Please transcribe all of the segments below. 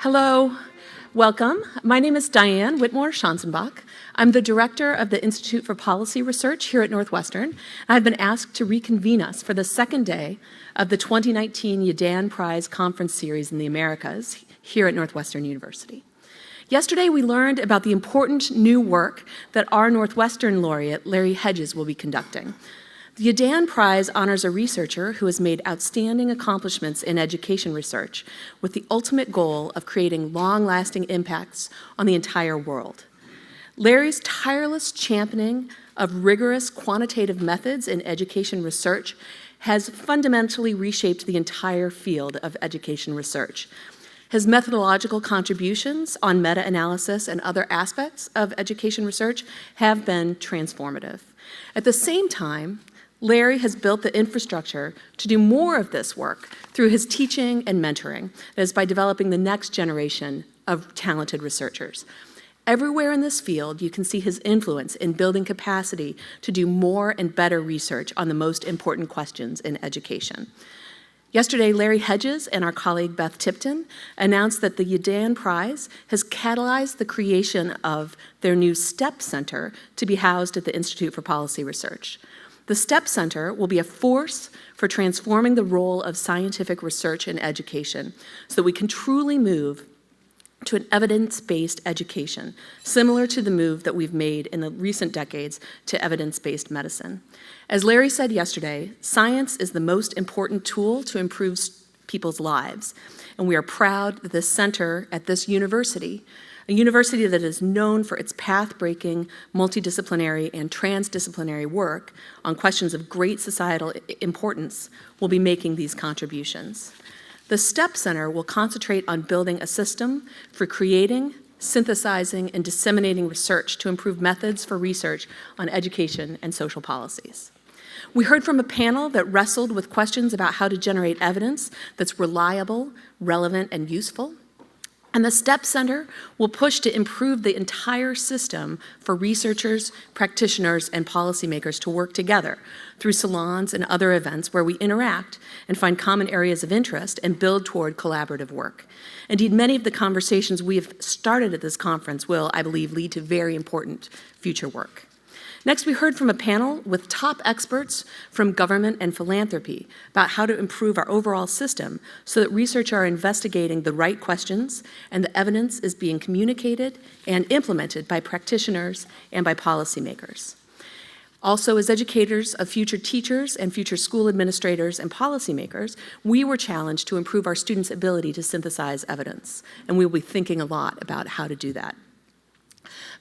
Hello, welcome. My name is Diane Whitmore-Schanzenbach. I'm the director of the Institute for Policy Research here at Northwestern. I've been asked to reconvene us for the second day of the 2019 Yidan Prize Conference Series in the Americas here at Northwestern University. Yesterday, we learned about the important new work that our Northwestern laureate, Larry Hedges, will be conducting. The Yidan Prize honors a researcher who has made outstanding accomplishments in education research with the ultimate goal of creating long-lasting impacts on the entire world. Larry's tireless championing of rigorous quantitative methods in education research has fundamentally reshaped the entire field of education research. His methodological contributions on meta-analysis and other aspects of education research have been transformative. At the same time, Larry has built the infrastructure to do more of this work through his teaching and mentoring, that is, by developing the next generation of talented researchers. Everywhere in this field, you can see his influence in building capacity to do more and better research on the most important questions in education. Yesterday, Larry Hedges and our colleague Beth Tipton announced that the Yidan Prize has catalyzed the creation of their new STEP Center to be housed at the Institute for Policy Research. The STEP Center will be a force for transforming the role of scientific research in education so that we can truly move to an evidence-based education, similar to the move that we've made in the recent decades to evidence-based medicine. As Larry said yesterday, science is the most important tool to improve people's lives, and we are proud that this center at this university, a university that is known for its path-breaking, multidisciplinary, and transdisciplinary work on questions of great societal importance, will be making these contributions. The STEP Center will concentrate on building a system for creating, synthesizing, and disseminating research to improve methods for research on education and social policies. We heard from a panel that wrestled with questions about how to generate evidence that's reliable, relevant, and useful. And the STEP Center will push to improve the entire system for researchers, practitioners, and policymakers to work together through salons and other events where we interact and find common areas of interest and build toward collaborative work. Indeed, many of the conversations we have started at this conference will, I believe, lead to very important future work. Next, we heard from a panel with top experts from government and philanthropy about how to improve our overall system so that researchers are investigating the right questions and the evidence is being communicated and implemented by practitioners and by policymakers. Also, as educators of future teachers and future school administrators and policymakers, we were challenged to improve our students' ability to synthesize evidence, and we will be thinking a lot about how to do that.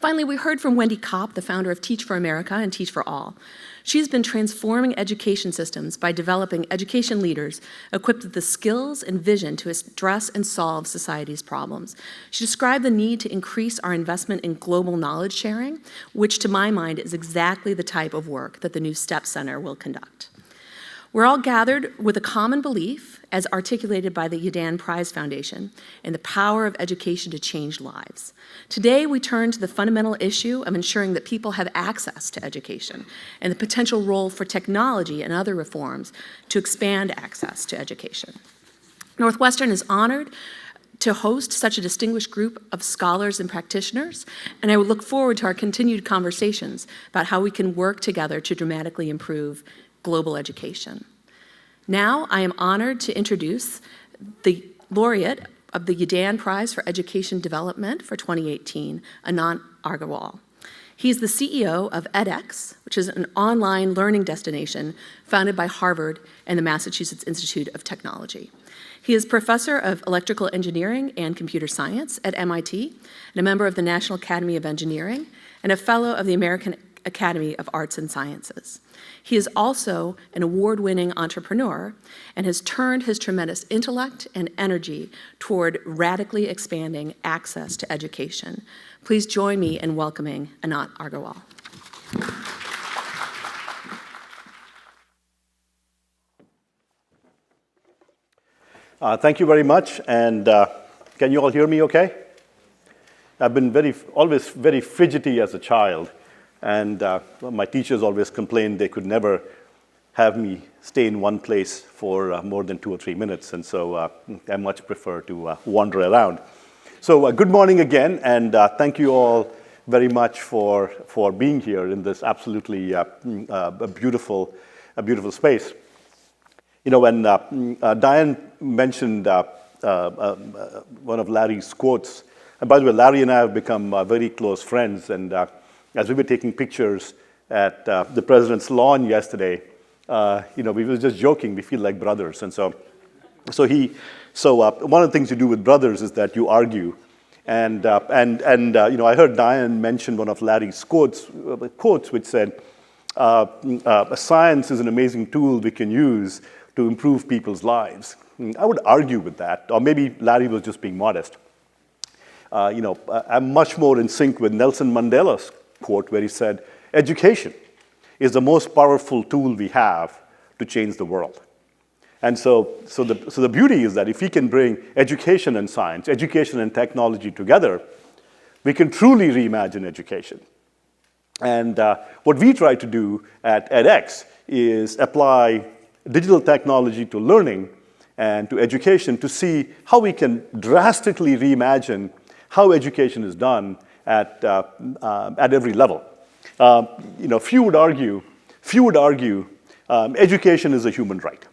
Finally, we heard from Wendy Kopp, the founder of Teach for America and Teach for All. She's been transforming education systems by developing education leaders equipped with the skills and vision to address and solve society's problems. She described the need to increase our investment in global knowledge sharing, which to my mind is exactly the type of work that the new STEP Center will conduct. We're all gathered with a common belief, as articulated by the Yidan Prize Foundation, in the power of education to change lives. Today, we turn to the fundamental issue of ensuring that people have access to education and the potential role for technology and other reforms to expand access to education. Northwestern is honored to host such a distinguished group of scholars and practitioners, and I would look forward to our continued conversations about how we can work together to dramatically improve global education. Now, I am honored to introduce the laureate of the Yidan Prize for Education Development for 2018, Anant Agarwal. He's the CEO of edX, which is an online learning destination founded by Harvard and the Massachusetts Institute of Technology. He is professor of electrical engineering and computer science at MIT, and a member of the National Academy of Engineering, and a fellow of the American Academy of Arts and Sciences. He is also an award-winning entrepreneur and has turned his tremendous intellect and energy toward radically expanding access to education. Please join me in welcoming Anant Agarwal. Thank you very much, and can you all hear me okay? I've been always very fidgety as a child. And my teachers always complained they could never have me stay in one place for more than 2 or 3 minutes. And so I much prefer to wander around. So good morning again, and thank you all very much for being here in this absolutely a beautiful space. You know, when Diane mentioned one of Larry's quotes, and by the way, Larry and I have become very close friends, and as we were taking pictures at the president's lawn yesterday, you know, we were just joking, we feel like brothers, and so one of the things you do with brothers is that you argue, and you know, I heard Diane mention one of Larry's quotes which said, "Science is an amazing tool we can use to improve people's lives." I would argue with that, or maybe Larry was just being modest. You know, I'm much more in sync with Nelson Mandela's quote, where he said, "Education is the most powerful tool we have to change the world." And so the beauty is that if we can bring education and science, education and technology together, we can truly reimagine education. And what we try to do at edX is apply digital technology to learning and to education to see how we can drastically reimagine how education is done at every level. You know, few would argue, education is a human right.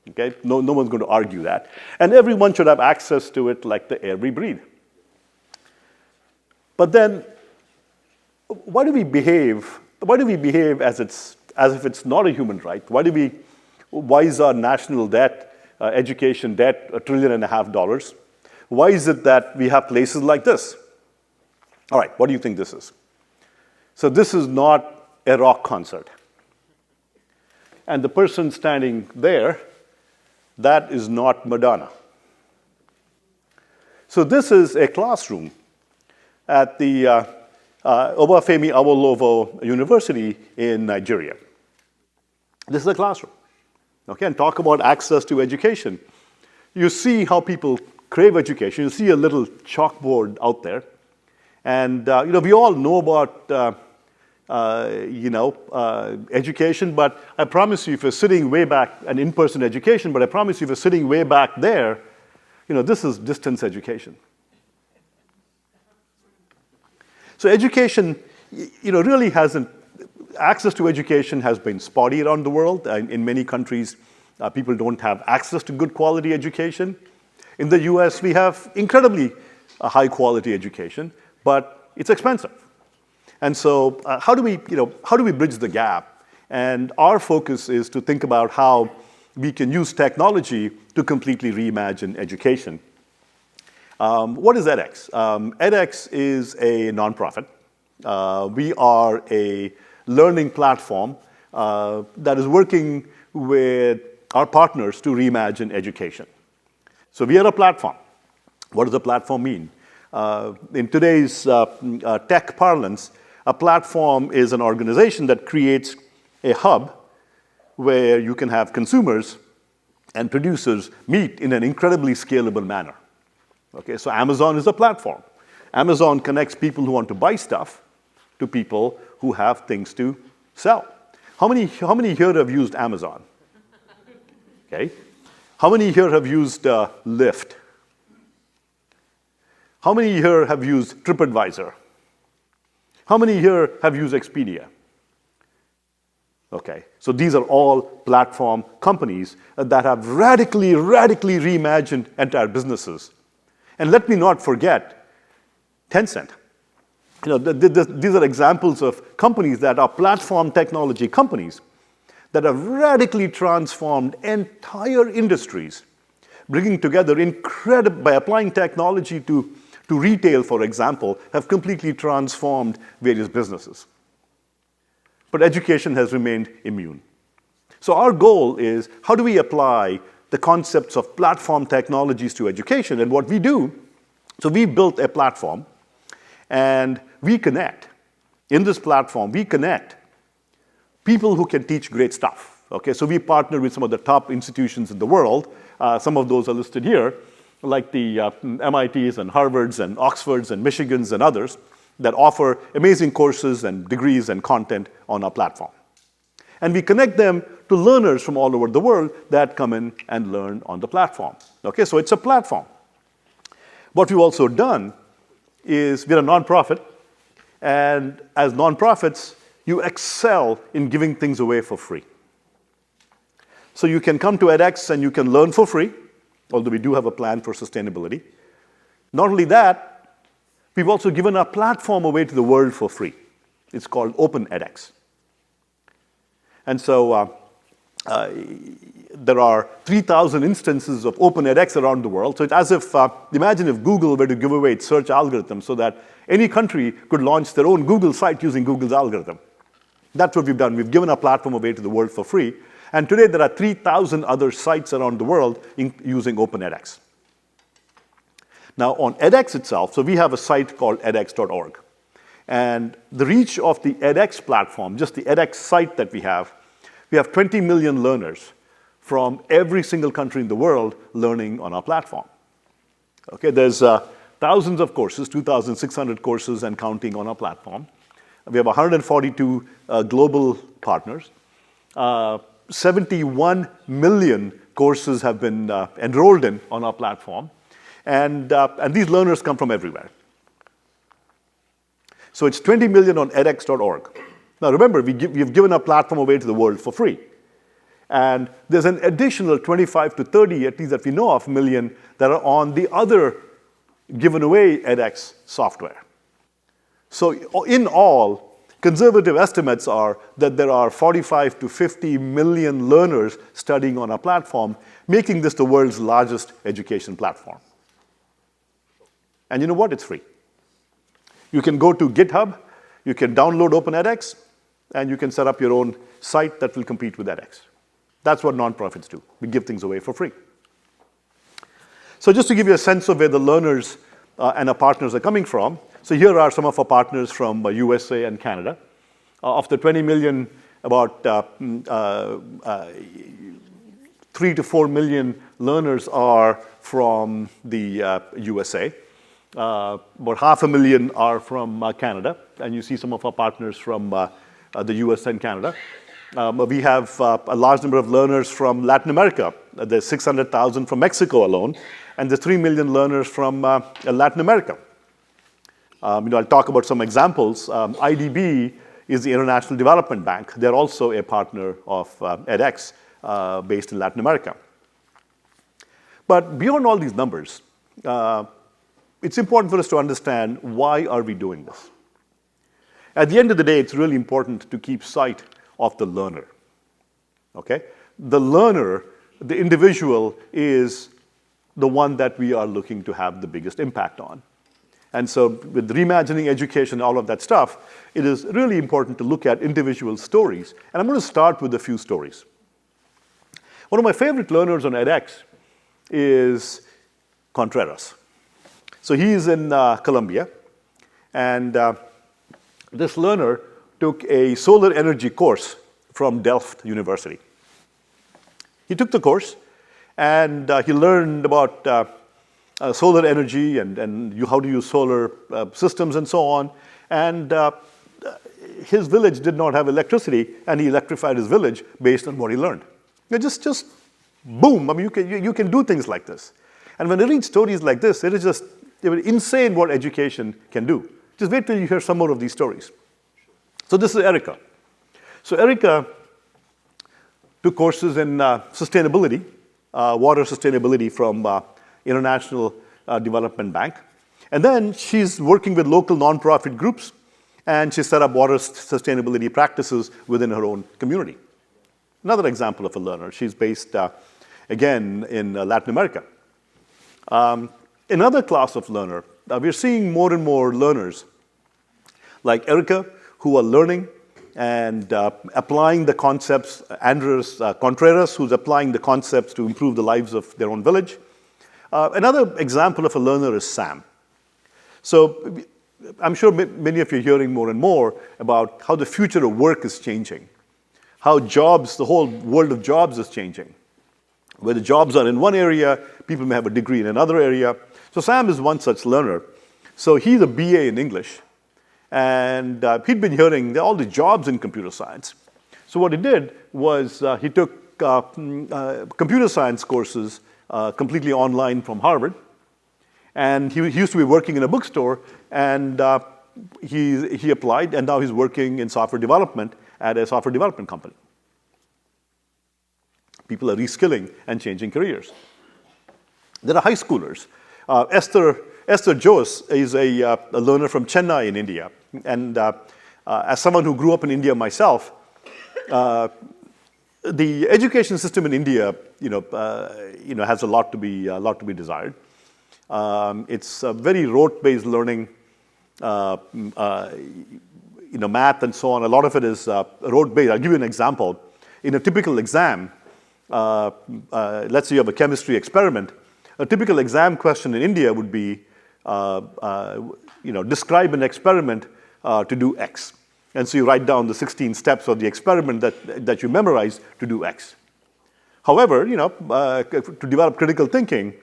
Okay, no one's going to argue that, and everyone should have access to it like the air we breathe. But then, why do we behave as if it's not a human right? Why is our national debt, education debt, $1.5 trillion? Why is it that we have places like this? All right, what do you think this is? So this is not a rock concert. And the person standing there, that is not Madonna. So this is a classroom at the Obafemi Awolowo University in Nigeria. This is a classroom. Okay, and talk about access to education. You see how people crave education. You see a little chalkboard out there. And you know, we all know about education, but I promise you, if you're sitting way back, an in-person education, but I promise you, if you're sitting way back there, you know, this is distance education. So education, you know, really hasn't, access to education has been spotty around the world. In many countries, people don't have access to good quality education. In the US, we have incredibly high quality education, but it's expensive. And so how do we bridge the gap? And our focus is to think about how we can use technology to completely reimagine education. What is edX? edX is a nonprofit. We are a learning platform that is working with our partners to reimagine education. So we are a platform. What does a platform mean? In today's tech parlance, a platform is an organization that creates a hub where you can have consumers and producers meet in an incredibly scalable manner. Okay, so Amazon is a platform. Amazon connects people who want to buy stuff to people who have things to sell. How many here have used Amazon? Okay. How many here have used Lyft? How many here have used TripAdvisor? How many here have used Expedia? Okay, so these are all platform companies that have radically reimagined entire businesses. And let me not forget Tencent. You know, these are examples of companies that are platform technology companies that have radically transformed entire industries, bringing together by applying technology to retail, for example, have completely transformed various businesses. But education has remained immune. So our goal is, how do we apply the concepts of platform technologies to education? And what we do, so we built a platform, and we connect. In this platform, we connect people who can teach great stuff. Okay, so we partner with some of the top institutions in the world. Some of those are listed here, like the MITs and Harvards and Oxfords and Michigans and others that offer amazing courses and degrees and content on our platform. And we connect them to learners from all over the world that come in and learn on the platform. Okay, so it's a platform. What we've also done is we're a nonprofit, and as nonprofits, you excel in giving things away for free. So you can come to edX and you can learn for free, although we do have a plan for sustainability. Not only that, we've also given our platform away to the world for free. It's called Open edX. And so there are 3,000 instances of Open edX around the world. So it's as if, imagine if Google were to give away its search algorithm so that any country could launch their own Google site using Google's algorithm. That's what we've done. We've given our platform away to the world for free. And today there are 3,000 other sites around the world using Open edX. Now on edX itself, so we have a site called edX.org. And the reach of the edX platform, just the edX site that we have 20 million learners from every single country in the world learning on our platform. Okay, there's thousands of courses, 2,600 courses and counting on our platform. We have 142 global partners. 71 million courses have been enrolled in on our platform. And these learners come from everywhere. So it's 20 million on edX.org. Now remember, we've given our platform away to the world for free. And there's an additional 25 to 30, at least that we know of, million that are on the other given away edX software. So in all, conservative estimates are that there are 45 to 50 million learners studying on our platform, making this the world's largest education platform. And you know what? It's free. You can go to GitHub, you can download Open edX, and you can set up your own site that will compete with edX. That's what nonprofits do. We give things away for free. So just to give you a sense of where the learners and our partners are coming from, so here are some of our partners from USA and Canada. Of the 20 million, about 3 to 4 million learners are from the USA. About 500,000 are from Canada, and you see some of our partners from the US and Canada. We have a large number of learners from Latin America. There's 600,000 from Mexico alone, and there's 3 million learners from Latin America. I'll talk about some examples. IDB is the International Development Bank. They're also a partner of edX based in Latin America. But beyond all these numbers, it's important for us to understand why are we doing this. At the end of the day, it's really important to keep sight of the learner. Okay? The learner, the individual, is the one that we are looking to have the biggest impact on. And so with reimagining education, all of that stuff, it is really important to look at individual stories. And I'm going to start with a few stories. One of my favorite learners on edX is Contreras. So he's in Colombia, and this learner took a solar energy course from Delft University. He took the course, and he learned about solar energy and how to use solar systems and so on. And his village did not have electricity, and he electrified his village based on what he learned. Just boom. I mean, you can do things like this. And when I read stories like this, it is just insane what education can do. Just wait till you hear some more of these stories. So this is Erica. So Erica took courses in sustainability, water sustainability from International Development Bank. And then she's working with local nonprofit groups, and she set up water sustainability practices within her own community. Another example of a learner. She's based, again, in Latin America. Another class of learner, we're seeing more and more learners like Erica who are learning and applying the concepts. Andres Contreras, who's applying the concepts to improve the lives of their own village. Another example of a learner is Sam. So I'm sure many of you are hearing more and more about how the future of work is changing, how jobs, the whole world of jobs is changing. Where the jobs are in one area, people may have a degree in another area. So Sam is one such learner. So he's a BA in English. And he'd been hearing all the jobs in computer science. So what he did was he took computer science courses completely online from Harvard. And he used to be working in a bookstore, and he applied, and now he's working in software development at a software development company. People are reskilling and changing careers. There are high schoolers. Esther Jose is a learner from Chennai in India. And as someone who grew up in India myself, the education system in India, has a lot to be desired. It's a very rote-based learning, math and so on. A lot of it is rote-based. I'll give you an example. In a typical exam, let's say you have a chemistry experiment. A typical exam question in India would be, describe an experiment to do X. And so you write down the 16 steps of the experiment that you memorized to do X. However, to develop critical thinking,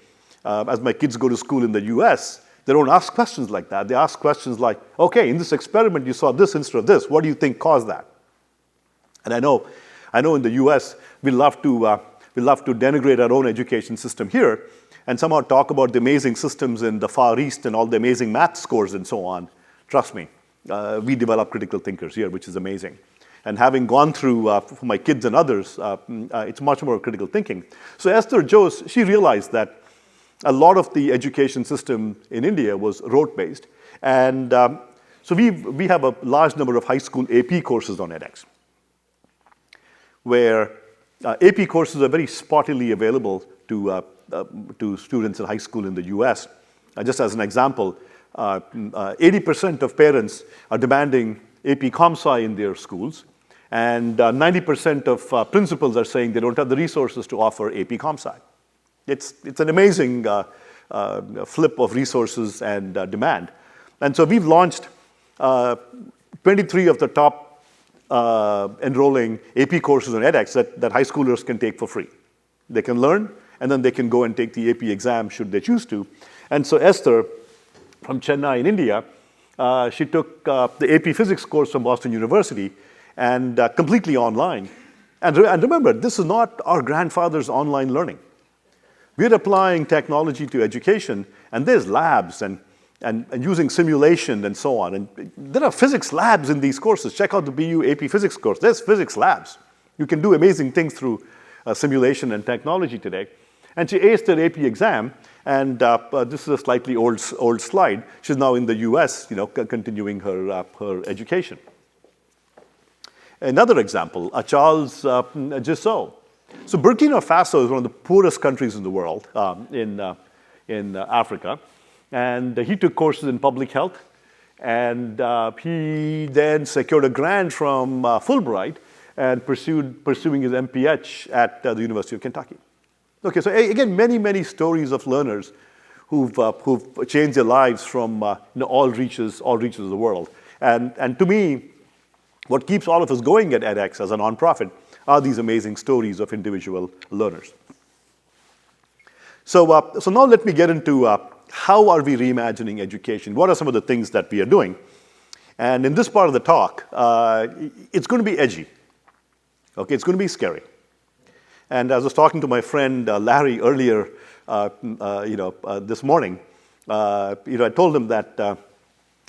as my kids go to school in the US, they don't ask questions like that. They ask questions like, okay, in this experiment you saw this instead of this. What do you think caused that? And I know in the US we love to denigrate our own education system here and somehow talk about the amazing systems in the Far East and all the amazing math scores and so on. Trust me, we develop critical thinkers here, which is amazing. And having gone through, for my kids and others, it's much more critical thinking. So Esther Jose, she realized that a lot of the education system in India was rote-based. And so we have a large number of high school AP courses on edX, where AP courses are very spottily available to students in high school in the US. Just as an example, 80% of parents are demanding AP Comp Sci in their schools, and 90% of principals are saying they don't have the resources to offer AP Comp Sci. It's an amazing flip of resources and demand. And so we've launched 23 of the top enrolling AP courses on edX that high schoolers can take for free. They can learn, and then they can go and take the AP exam should they choose to. And so Esther, from Chennai in India, she took the AP Physics course from Boston University and completely online. And remember, this is not our grandfather's online learning. We're applying technology to education, and there's labs and using simulation and so on. And there are physics labs in these courses. Check out the BU AP Physics course. There's physics labs. You can do amazing things through simulation and technology today. And she aced her AP exam, and this is a slightly old slide. She's now in the US, continuing her education. Another example, Charles Gisso. So Burkina Faso is one of the poorest countries in the world, in Africa. And he took courses in public health. And he then secured a grant from Fulbright and pursuing his MPH at the University of Kentucky. Okay, so again, many stories of learners who've changed their lives from all reaches of the world. And to me, what keeps all of us going at edX as a nonprofit are these amazing stories of individual learners. So now let me get into how are we reimagining education? What are some of the things that we are doing? And in this part of the talk, it's going to be edgy. Okay, it's going to be scary. And as I was talking to my friend Larry earlier, this morning, I told him that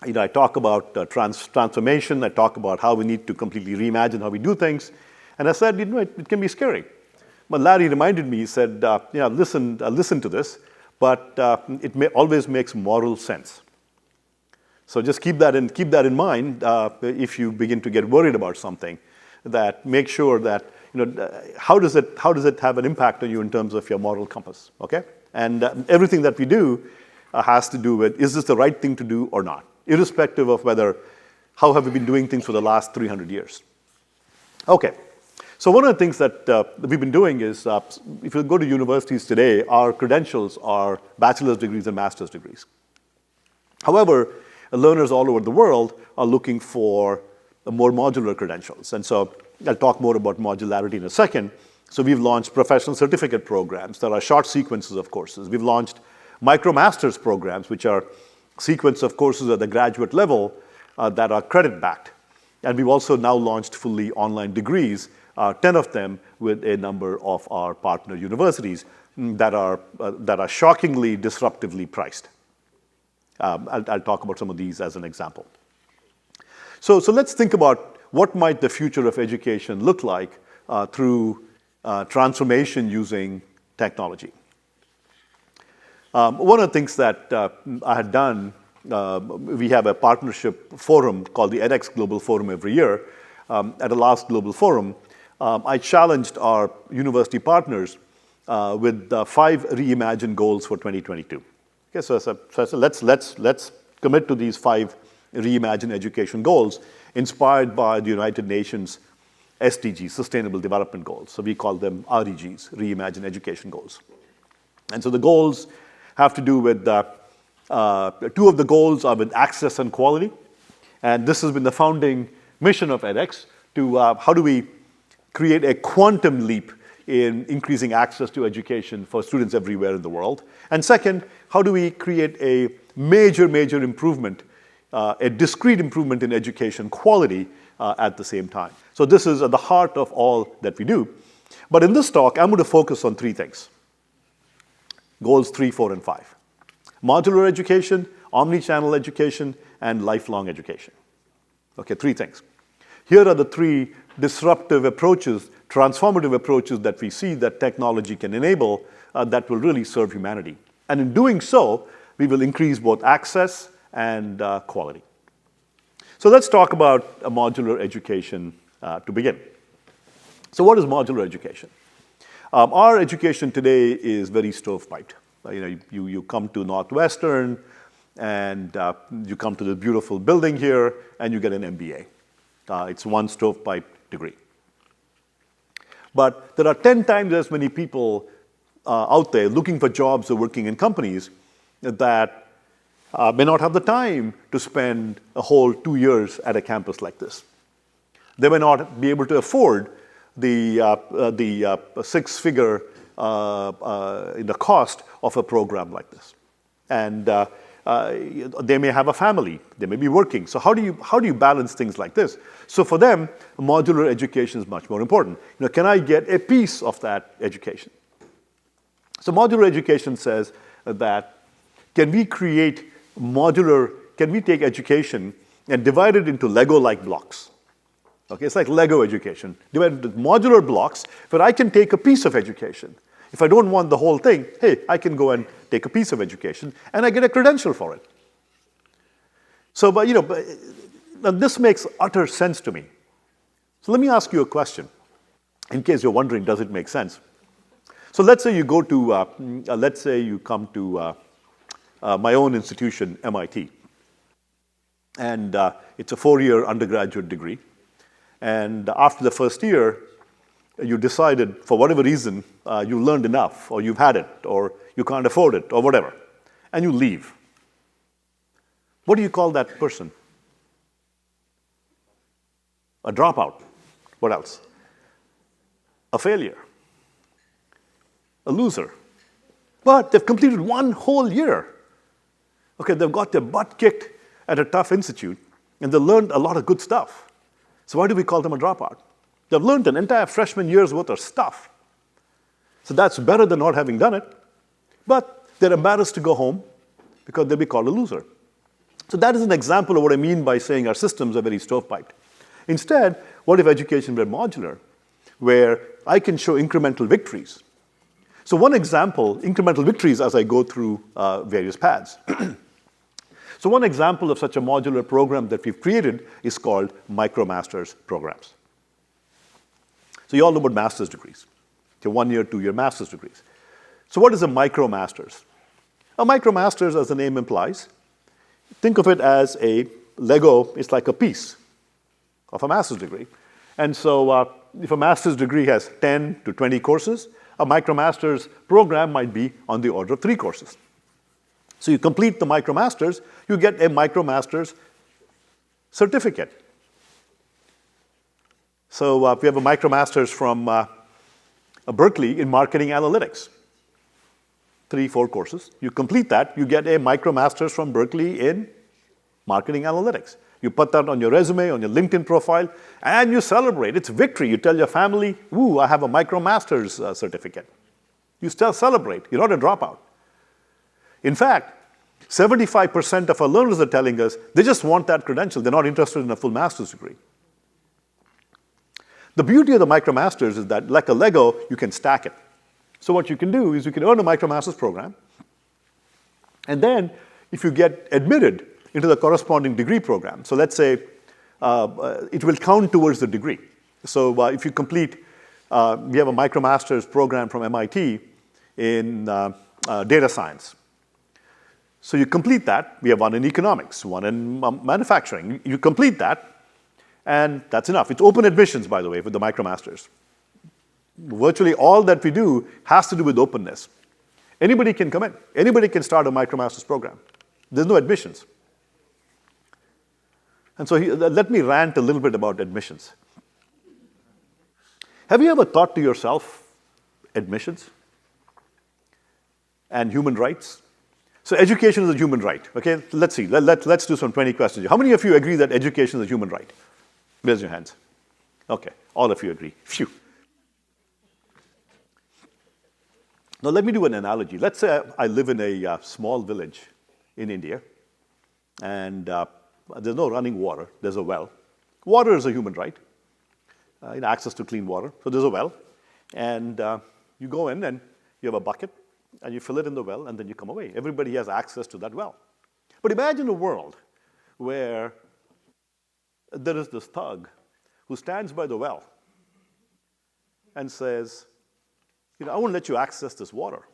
I talk about transformation. I talk about how we need to completely reimagine how we do things. And I said, it can be scary. But Larry reminded me. He said, listen to this, but it always makes moral sense. So just keep that in mind if you begin to get worried about something. That make sure that how does it have an impact on you in terms of your moral compass? Okay, and everything that we do has to do with, is this the right thing to do or not, irrespective of how have we been doing things for the last 300 years. Okay, so one of the things that we've been doing is, if you go to universities today, our credentials are bachelor's degrees and master's degrees. However, learners all over the world are looking for more modular credentials. And so I'll talk more about modularity in a second. So we've launched professional certificate programs that are short sequences of courses. We've launched MicroMasters programs, which are sequence of courses at the graduate level that are credit-backed. And we've also now launched fully online degrees, 10 of them with a number of our partner universities that are shockingly disruptively priced. I'll talk about some of these as an example. So let's think about what might the future of education look like through transformation using technology. One of the things that I had done, we have a partnership forum called the EDX Global Forum every year. At the last Global Forum, I challenged our university partners with 5 reimagined goals for 2022. Okay, so let's commit to these 5 reimagined education goals inspired by the United Nations SDGs, Sustainable Development Goals. So we call them REGs, Reimagined Education Goals. And so the goals have to do with, 2 of the goals are with access and quality. And this has been the founding mission of edX to how do we create a quantum leap in increasing access to education for students everywhere in the world. And second, how do we create a major improvement, a discrete improvement in education quality at the same time. So this is at the heart of all that we do. But in this talk, I'm going to focus on 3 things. Goals 3, 4, and 5. Modular education, omnichannel education, and lifelong education. Okay, 3 things. Here are the 3 disruptive approaches, transformative approaches that we see that technology can enable that will really serve humanity. And in doing so, we will increase both access and quality. So let's talk about a modular education to begin. So what is modular education? Our education today is very stovepiped. You come to Northwestern, and you come to the beautiful building here, and you get an MBA. It's one stovepipe degree. But there are 10 times as many people out there looking for jobs or working in companies that may not have the time to spend a whole 2 years at a campus like this. They may not be able to afford the 6-figure in the cost of a program like this. And they may have a family, they may be working. So how do you balance things like this? So for them, modular education is much more important. Can I get a piece of that education? So modular education says that can we take education and divide it into Lego-like blocks? Okay, it's like Lego education, divided into modular blocks, where I can take a piece of education. If I don't want the whole thing, hey, I can go and take a piece of education, and I get a credential for it. So, this makes utter sense to me. So let me ask you a question, in case you're wondering, does it make sense? So let's say you go to, let's say you come to my own institution, MIT, and it's a 4-year undergraduate degree. And after the first year, you decided, for whatever reason, you learned enough, or you've had it, or you can't afford it, or whatever, and you leave. What do you call that person? A dropout. What else? A failure. A loser. But they've completed 1 whole year. Okay, they've got their butt kicked at a tough institute, and they learned a lot of good stuff. So why do we call them a dropout? They've learned an entire freshman year's worth of stuff. So that's better than not having done it. But they're embarrassed to go home because they'll be called a loser. So that is an example of what I mean by saying our systems are very stovepiped. Instead, what if education were modular, where I can show incremental victories? So one example, incremental victories as I go through various paths. So one example of such a modular program that we've created is called MicroMasters programs. So you all know about master's degrees. Okay, 1-year, 2-year master's degrees. So what is a MicroMasters? A MicroMasters, as the name implies, think of it as a Lego. It's like a piece of a master's degree. And so if a master's degree has 10 to 20 courses, a MicroMasters program might be on the order of 3 courses. So you complete the MicroMasters, you get a MicroMasters certificate. So we have a MicroMasters from Berkeley in marketing analytics. 3-4 courses. You complete that, you get a MicroMasters from Berkeley in marketing analytics. You put that on your resume, on your LinkedIn profile, and you celebrate. It's victory. You tell your family, "Ooh, I have a MicroMasters certificate." You still celebrate. You're not a dropout. In fact, 75% of our learners are telling us they just want that credential. They're not interested in a full master's degree. The beauty of the MicroMasters is that, like a Lego, you can stack it. So what you can do is you can earn a MicroMasters program, and then if you get admitted into the corresponding degree program, so let's say it will count towards the degree. So if you complete, we have a MicroMasters program from MIT in data science. So you complete that. We have one in economics, one in manufacturing. You complete that, and that's enough. It's open admissions, by the way, with the MicroMasters. Virtually all that we do has to do with openness. Anybody can come in. Anybody can start a MicroMasters program. There's no admissions. And so let me rant a little bit about admissions. Have you ever thought to yourself, admissions and human rights? So education is a human right, okay? Let's see, let's do some 20 questions. How many of you agree that education is a human right? Raise your hands. Okay, all of you agree. Phew. Now let me do an analogy. Let's say I live in a small village in India, and there's no running water, there's a well. Water is a human right, access to clean water, so there's a well. And you go in and you have a bucket, and you fill it in the well, and then you come away. Everybody has access to that well. But imagine a world where there is this thug who stands by the well and says, I won't let you access this water.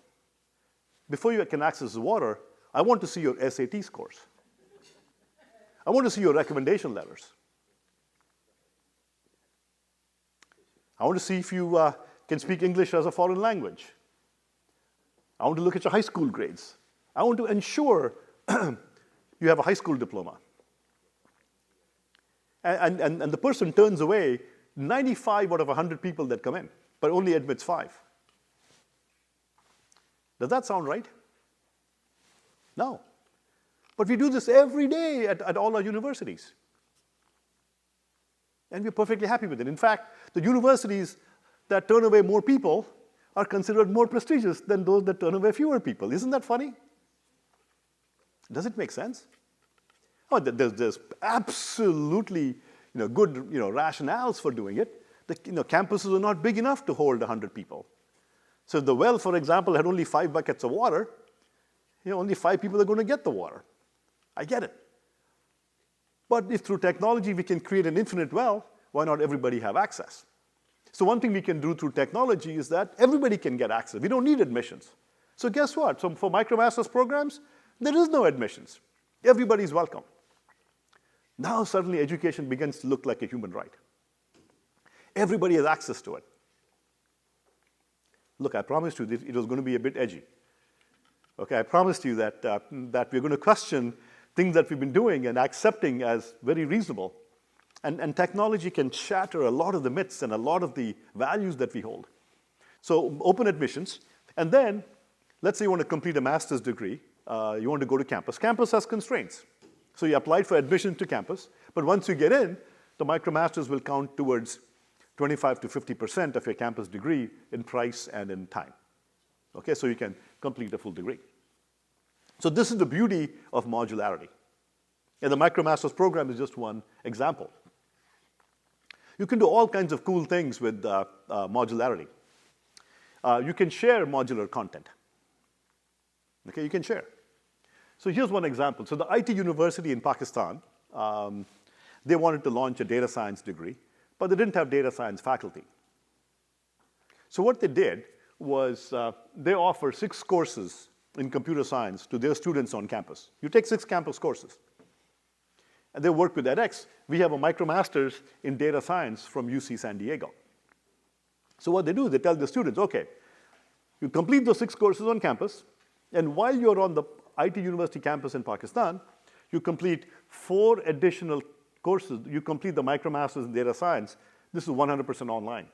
Before you can access the water, I want to see your SAT scores. I want to see your recommendation letters. I want to see if you can speak English as a foreign language. I want to look at your high school grades. I want to ensure you have a high school diploma. And the person turns away 95 out of 100 people that come in, but only admits 5. Does that sound right? No. But we do this every day at all our universities. And we're perfectly happy with it. In fact, the universities that turn away more people are considered more prestigious than those that turn away fewer people. Isn't that funny? Does it make sense? Oh, there's absolutely good rationales for doing it. The campuses are not big enough to hold 100 people. So if the well, for example, had only 5 buckets of water, only 5 people are going to get the water. I get it. But if through technology we can create an infinite well, why not everybody have access? So one thing we can do through technology is that everybody can get access. We don't need admissions. So guess what? So for MicroMasters programs, there is no admissions. Everybody's welcome. Now suddenly education begins to look like a human right. Everybody has access to it. Look, I promised you that it was going to be a bit edgy. Okay, I promised you that we're going to question things that we've been doing and accepting as very reasonable. And technology can shatter a lot of the myths and a lot of the values that we hold. So open admissions. And then, let's say you want to complete a master's degree. You want to go to campus. Campus has constraints. So you applied for admission to campus. But once you get in, the MicroMasters will count towards 25 to 50% of your campus degree in price and in time. Okay, so you can complete a full degree. So this is the beauty of modularity. And the MicroMasters program is just one example. You can do all kinds of cool things with modularity. You can share modular content. Okay, you can share. So here's one example. So the IT university in Pakistan, they wanted to launch a data science degree, but they didn't have data science faculty. So what they did was they offer 6 courses in computer science to their students on campus. You take 6 campus courses. And they work with edX. We have a MicroMasters in data science from UC San Diego. So what they do, they tell the students, okay, you complete those 6 courses on campus, and while you're on the IT university campus in Pakistan, you complete 4 additional courses. You complete the MicroMasters in data science. This is 100% online.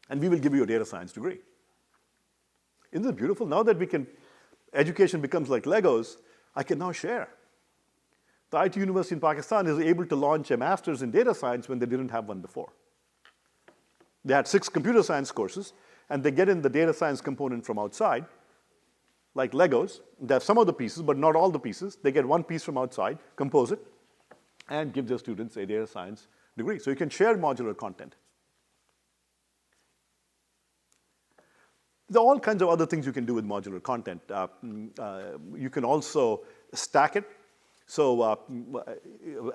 And we will give you a data science degree. Isn't it beautiful? Now that education becomes like Legos, I can now share. The IT university in Pakistan is able to launch a master's in data science when they didn't have one before. They had 6 computer science courses, and they get in the data science component from outside. like Legos. They have some of the pieces, but not all the pieces. They get one piece from outside, compose it, and give their students a data science degree. So you can share modular content. There are all kinds of other things you can do with modular content. You can also stack it. So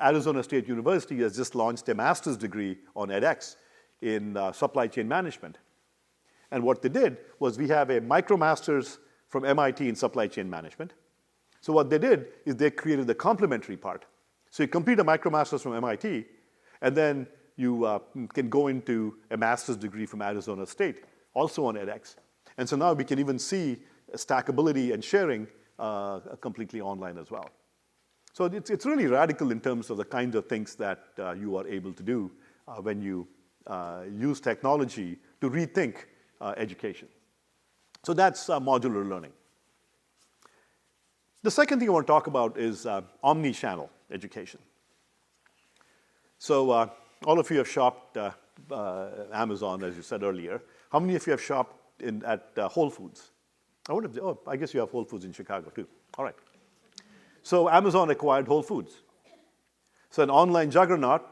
Arizona State University has just launched a master's degree on edX in supply chain management. And what they did was we have a MicroMasters from MIT in supply chain management. So what they did is they created the complementary part. So you complete a MicroMasters from MIT, and then you can go into a master's degree from Arizona State, also on edX. And so now we can even see stackability and sharing completely online as well. So it's really radical in terms of the kinds of things that you are able to do when you use technology to rethink education. So that's modular learning. The second thing I want to talk about is omnichannel education. So all of you have shopped Amazon, as you said earlier. How many of you have shopped at Whole Foods? I guess you have Whole Foods in Chicago too. All right. So Amazon acquired Whole Foods. So an online juggernaut,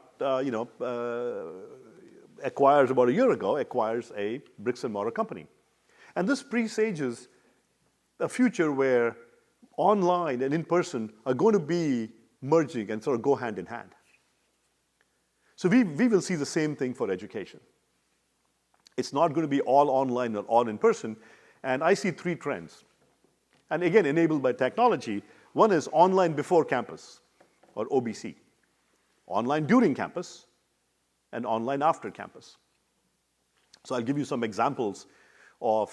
acquires about a year ago, acquires a bricks and mortar company. And this presages a future where online and in-person are going to be merging and sort of go hand in hand. So we will see the same thing for education. It's not going to be all online or all in-person. And I see three trends. And again, enabled by technology. One is online before campus, or OBC. Online during campus, and online after campus. So I'll give you some examples of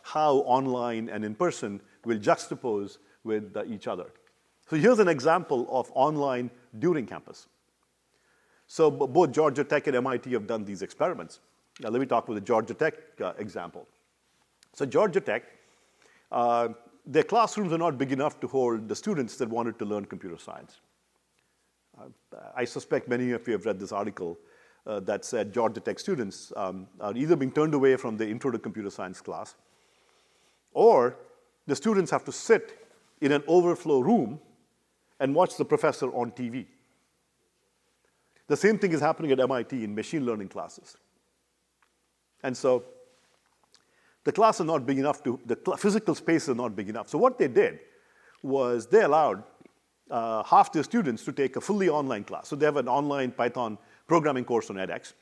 how online and in-person will juxtapose with each other. So here's an example of online during campus. So both Georgia Tech and MIT have done these experiments. Now let me talk about the Georgia Tech example. So Georgia Tech, their classrooms are not big enough to hold the students that wanted to learn computer science. I suspect many of you have read this article that said Georgia Tech students are either being turned away from the Intro to Computer Science class, or the students have to sit in an overflow room and watch the professor on TV. The same thing is happening at MIT in machine learning classes. And so the class is not big enough the physical space is not big enough. So what they did was they allowed half their students to take a fully online class. So they have an online Python programming course on edX,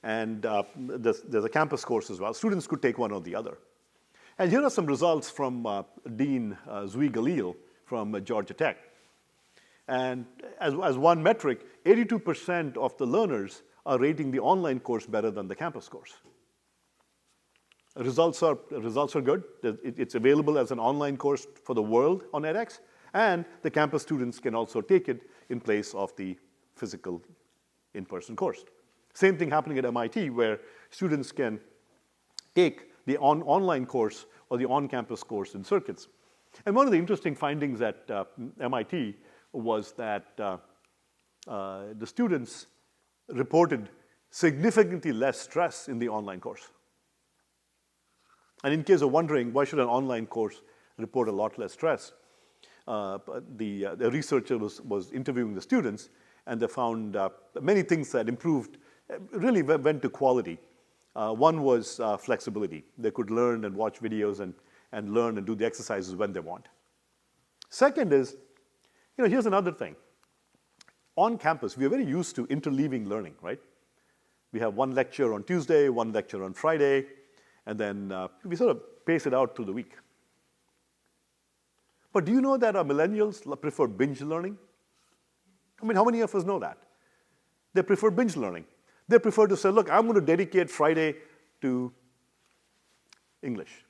and there's a campus course as well. Students could take one or the other. And here are some results from Dean Zvi Galil from Georgia Tech. And as one metric, 82% of the learners are rating the online course better than the campus course. Results are good. It's available as an online course for the world on edX, and the campus students can also take it in place of the physical in-person course. Same thing happening at MIT, where students can take the online course or the on-campus course in circuits. And one of the interesting findings at MIT was that the students reported significantly less stress in the online course. And in case of wondering, why should an online course report a lot less stress? The researcher was interviewing the students, and they found many things that improved, really went to quality. One was flexibility. They could learn and watch videos and learn and do the exercises when they want. Second is, here's another thing. On campus, we are very used to interleaving learning, right? We have one lecture on Tuesday, one lecture on Friday, and then we sort of pace it out through the week. But do you know that our millennials prefer binge learning? I mean, how many of us know that? They prefer binge learning. They prefer to say, look, I'm going to dedicate Friday to English.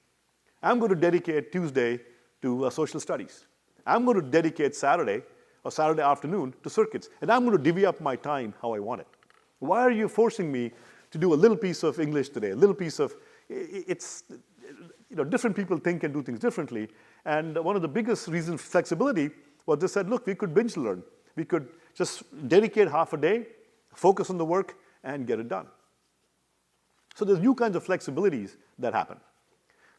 I'm going to dedicate Tuesday to social studies. I'm going to dedicate Saturday or Saturday afternoon to circuits. And I'm going to divvy up my time how I want it. Why are you forcing me to do a little piece of English today, a little piece of... different people think and do things differently. And one of the biggest reasons for flexibility was they said, look, we could binge learn. We could just dedicate half a day, focus on the work, and get it done. So there's new kinds of flexibilities that happen.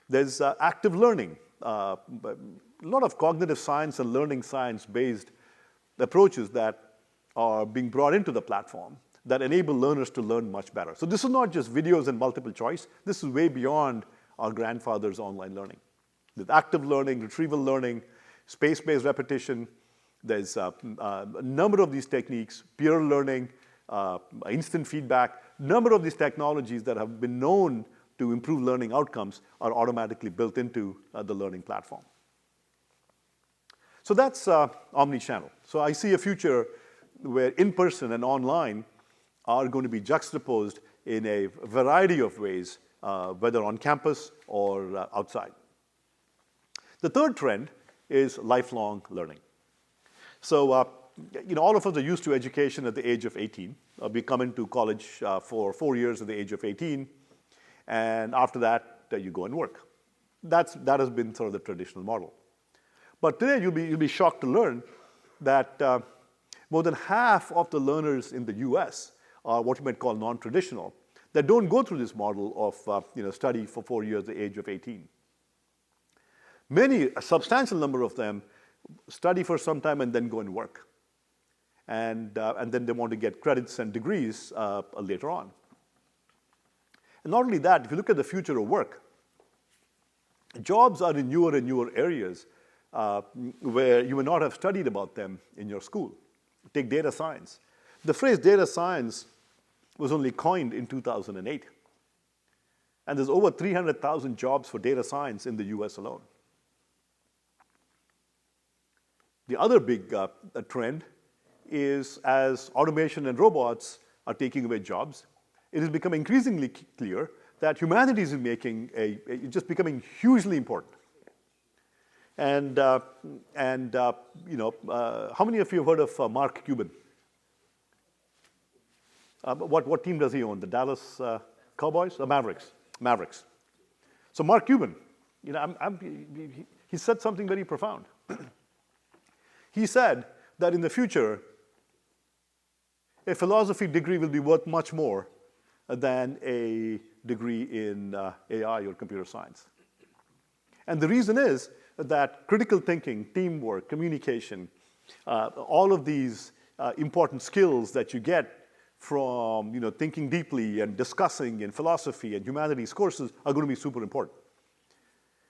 There's active learning. a lot of cognitive science and learning science-based approaches that are being brought into the platform that enable learners to learn much better. So this is not just videos and multiple choice. This is way beyond our grandfather's online learning. With active learning, retrieval learning, space-based repetition, there's a number of these techniques, peer learning, instant feedback, number of these technologies that have been known to improve learning outcomes are automatically built into the learning platform. So that's omnichannel. So I see a future where in-person and online are going to be juxtaposed in a variety of ways, whether on campus or outside. The third trend is lifelong learning. So, all of us are used to education at the age of 18. We come into college for 4 years at the age of 18, and after that, you go and work. That has been sort of the traditional model. But today, you'll be shocked to learn that more than half of the learners in the US are what you might call non-traditional, that don't go through this model of study for 4 years at the age of 18. A substantial number of them study for some time and then go and work. And then they want to get credits and degrees later on. And not only that, if you look at the future of work, jobs are in newer and newer areas where you may not have studied about them in your school. Take data science. The phrase data science was only coined in 2008. And there's over 300,000 jobs for data science in the US alone. The other big trend is as automation and robots are taking away jobs, it is becoming increasingly clear that humanities is just becoming hugely important. And how many of you have heard of Mark Cuban? What team does he own? The Dallas Cowboys or Mavericks? Mavericks. So Mark Cuban, he said something very profound. He said that in the future, a philosophy degree will be worth much more than a degree in AI or computer science. And the reason is that critical thinking, teamwork, communication, all of these important skills that you get from thinking deeply and discussing in philosophy and humanities courses are going to be super important.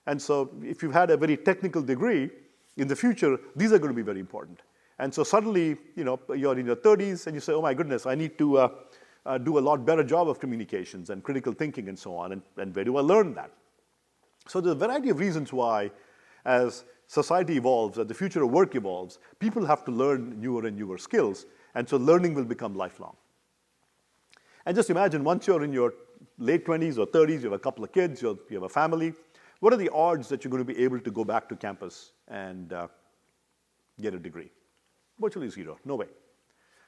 And so if you've had a very technical degree, in the future, these are going to be very important. And so suddenly, you're in your 30s and you say, oh my goodness, I need to do a lot better job of communications and critical thinking and so on. And where do I learn that? So there's a variety of reasons why, as society evolves, as the future of work evolves, people have to learn newer and newer skills. And so learning will become lifelong. And just imagine once you're in your late 20s or 30s, you have a couple of kids, you have a family, what are the odds that you're going to be able to go back to campus and get a degree? Virtually zero, no way.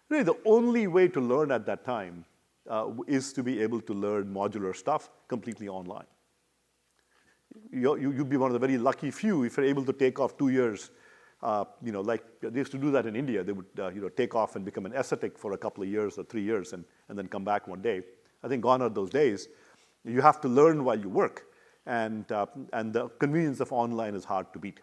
Really, the only way to learn at that time is to be able to learn modular stuff completely online. You'd be one of the very lucky few if you're able to take off 2 years. Like they used to do that in India. They would take off and become an ascetic for a couple of years or 3 years and then come back one day. I think gone are those days. You have to learn while you work. And the convenience of online is hard to beat.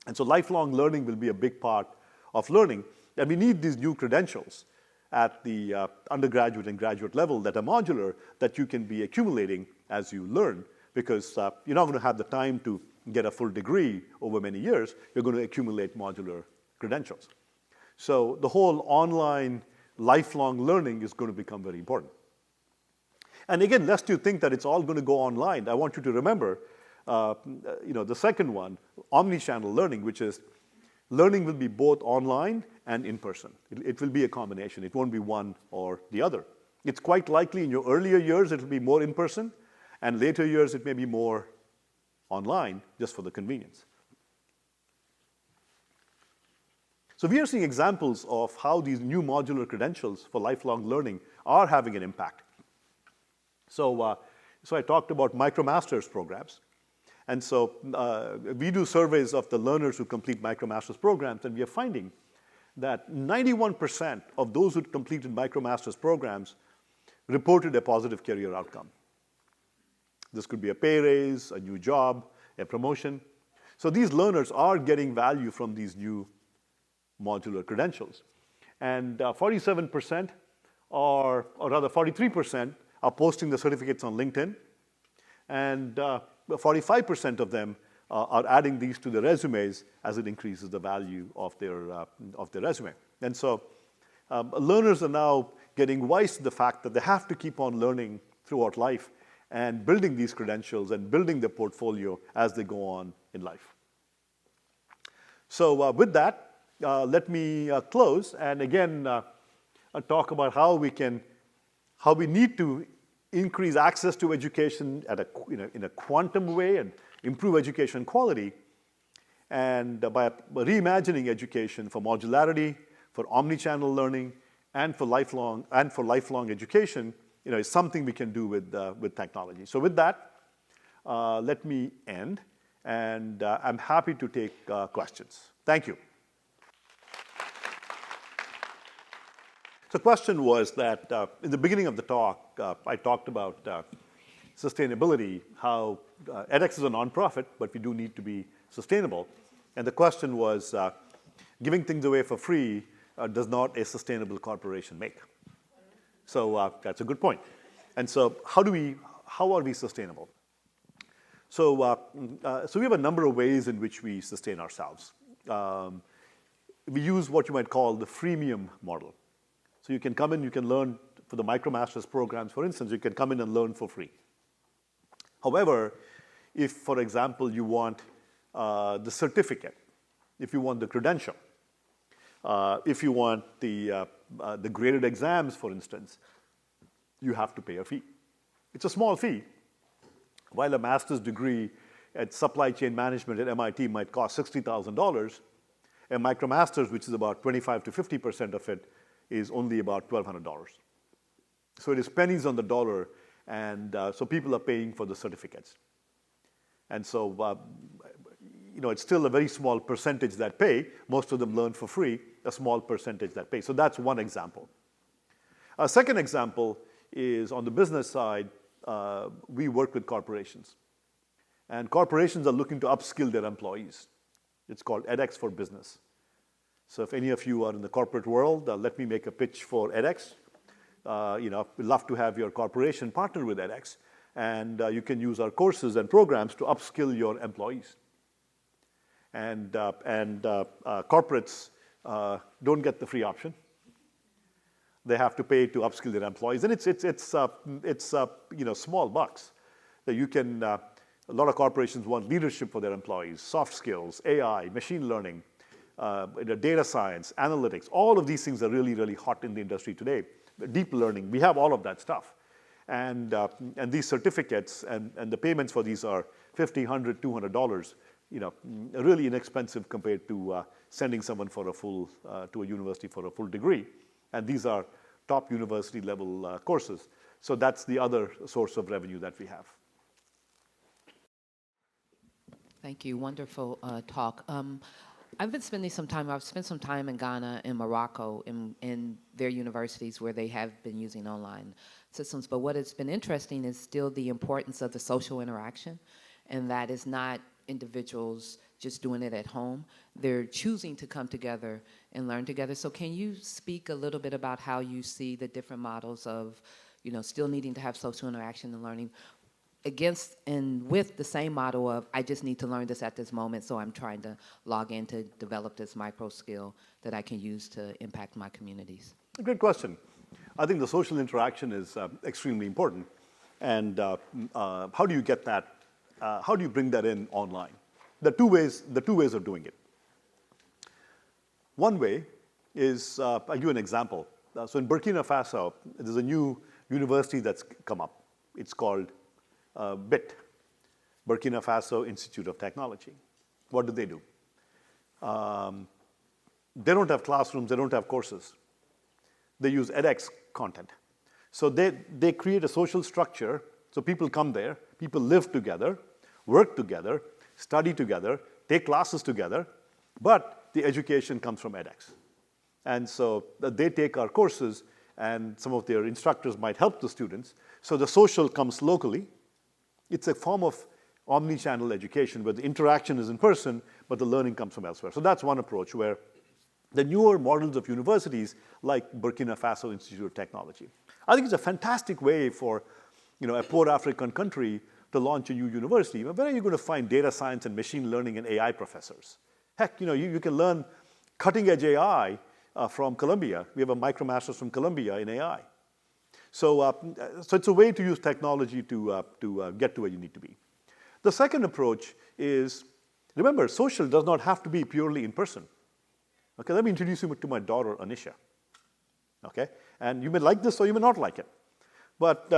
And so lifelong learning will be a big part of learning. And we need these new credentials at the undergraduate and graduate level that are modular, that you can be accumulating as you learn, because you're not going to have the time to get a full degree over many years. You're going to accumulate modular credentials. So the whole online lifelong learning is going to become very important. And again, lest you think that it's all going to go online, I want you to remember, the second one, omnichannel learning, which is learning will be both online and in person. It will be a combination. It won't be one or the other. It's quite likely in your earlier years it will be more in person, and later years it may be more online, just for the convenience. So we are seeing examples of how these new modular credentials for lifelong learning are having an impact. So I talked about MicroMasters programs. And so we do surveys of the learners who complete MicroMasters programs, and we are finding that 91% of those who completed MicroMasters programs reported a positive career outcome. This could be a pay raise, a new job, a promotion. So these learners are getting value from these new modular credentials. And 47%, or rather 43%, are posting the certificates on LinkedIn. And 45% of them are adding these to their resumes as it increases the value of their resume. And so learners are now getting wise to the fact that they have to keep on learning throughout life and building these credentials and building their portfolio as they go on in life. So with that, let me close and again talk about how we need to increase access to education in a quantum way and improve education quality, and by reimagining education for modularity, for omnichannel learning, and for lifelong education, is something we can do with technology. So with that, let me end, and I'm happy to take questions. Thank you. So the question was that in the beginning of the talk, I talked about sustainability, how edX is a nonprofit, but we do need to be sustainable. And the question was, giving things away for free does not a sustainable corporation make? So that's a good point. And so how are we sustainable? So we have a number of ways in which we sustain ourselves. We use what you might call the freemium model. So you can come in, you can learn for the MicroMasters programs, for instance, you can come in and learn for free. However, if, for example, you want the certificate, if you want the credential, if you want the graded exams, for instance, you have to pay a fee. It's a small fee. While a master's degree at supply chain management at MIT might cost $60,000, a MicroMasters, which is about 25 to 50% of it, is only about $1,200. So it is pennies on the dollar, and so people are paying for the certificates. And so, it's still a very small percentage that pay. Most of them learn for free, a small percentage that pay. So that's one example. A second example is on the business side, we work with corporations. And corporations are looking to upskill their employees. It's called edX for Business. So if any of you are in the corporate world, let me make a pitch for edX. We'd love to have your corporation partner with edX, and you can use our courses and programs to upskill your employees. And corporates don't get the free option. They have to pay to upskill their employees, and it's small bucks. That you can. A lot of corporations want leadership for their employees, soft skills, AI, machine learning. Data science, analytics, all of these things are really, really hot in the industry today. Deep learning, we have all of that stuff. And these certificates and the payments for these are $50, $100, $200, really inexpensive compared to sending someone for to a university for a full degree. And these are top university level courses. So that's the other source of revenue that we have. Thank you. Wonderful talk. I've spent some time in Ghana and Morocco in their universities where they have been using online systems. But what has been interesting is still the importance of the social interaction, and that is not individuals just doing it at home. They're choosing to come together and learn together. So can you speak a little bit about how you see the different models of, still needing to have social interaction and learning against and with the same model of, I just need to learn this at this moment, so I'm trying to log in to develop this micro skill that I can use to impact my communities? Great question. I think the social interaction is extremely important. And how do you get that? How do you bring that in online? The two ways of doing it. One way is, I'll give you an example. So in Burkina Faso, there's a new university that's come up. It's called BIT, Burkina Faso Institute of Technology. What do? They don't have classrooms, they don't have courses. They use edX content. So they create a social structure, so people come there, people live together, work together, study together, take classes together, but the education comes from edX. And so they take our courses, and some of their instructors might help the students. So the social comes locally. It's a form of omnichannel education, where the interaction is in person, but the learning comes from elsewhere. So that's one approach where the newer models of universities like Burkina Faso Institute of Technology. I think it's a fantastic way for a poor African country to launch a new university. Where are you going to find data science and machine learning and AI professors? Heck, you can learn cutting-edge AI from Columbia. We have a MicroMasters from Columbia in AI. So it's a way to use technology to get to where you need to be. The second approach is, remember, social does not have to be purely in person. Okay, let me introduce you to my daughter, Anisha. Okay, and you may like this or you may not like it. But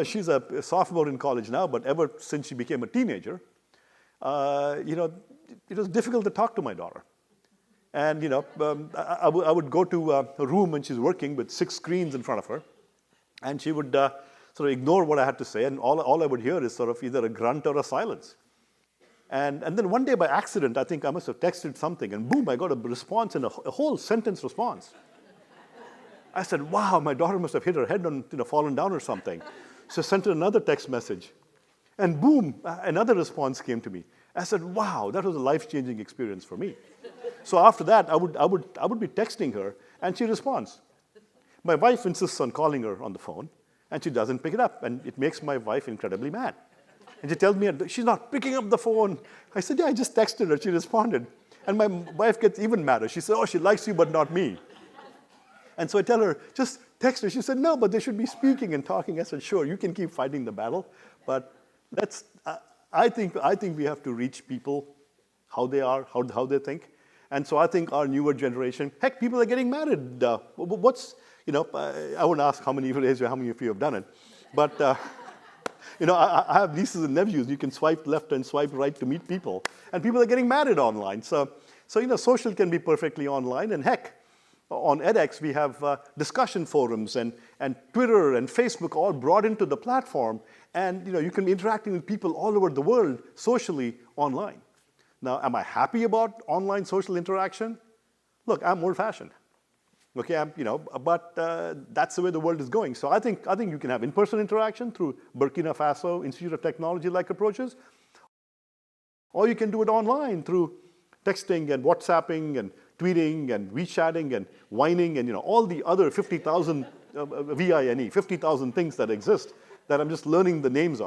she's a sophomore in college now, but ever since she became a teenager, it was difficult to talk to my daughter. And I would go to a room when she's working with 6 screens in front of her, and she would sort of ignore what I had to say, and all I would hear is sort of either a grunt or a silence. And then one day by accident, I think I must have texted something, and boom, I got a response and a whole sentence response. I said, wow, my daughter must have hit her head and fallen down or something. So I sent her another text message. And boom, another response came to me. I said, wow, that was a life-changing experience for me. So after that, I would be texting her, and she responds. My wife insists on calling her on the phone, and she doesn't pick it up, and it makes my wife incredibly mad. And she tells me, she's not picking up the phone. I said, yeah, I just texted her. She responded. And my wife gets even madder. She said, oh, she likes you, but not me. And so I tell her, just text her. She said, no, but they should be speaking and talking. I said, sure, you can keep fighting the battle, but I think we have to reach people how they are, how they think. And so I think our newer generation, heck, people are getting married. I won't ask how many of you have done it, but I have nieces and nephews. You can swipe left and swipe right to meet people, and people are getting married online. So social can be perfectly online, and heck, on edX, we have discussion forums and Twitter and Facebook all brought into the platform. And you can be interacting with people all over the world socially online. Now, am I happy about online social interaction? Look, I'm old-fashioned. Okay, but that's the way the world is going. So I think you can have in-person interaction through Burkina Faso Institute of Technology-like approaches, or you can do it online through texting and WhatsApping and tweeting and WeChatting and whining and all the other 50,000 VINE, 50,000 things that exist that I'm just learning the names of.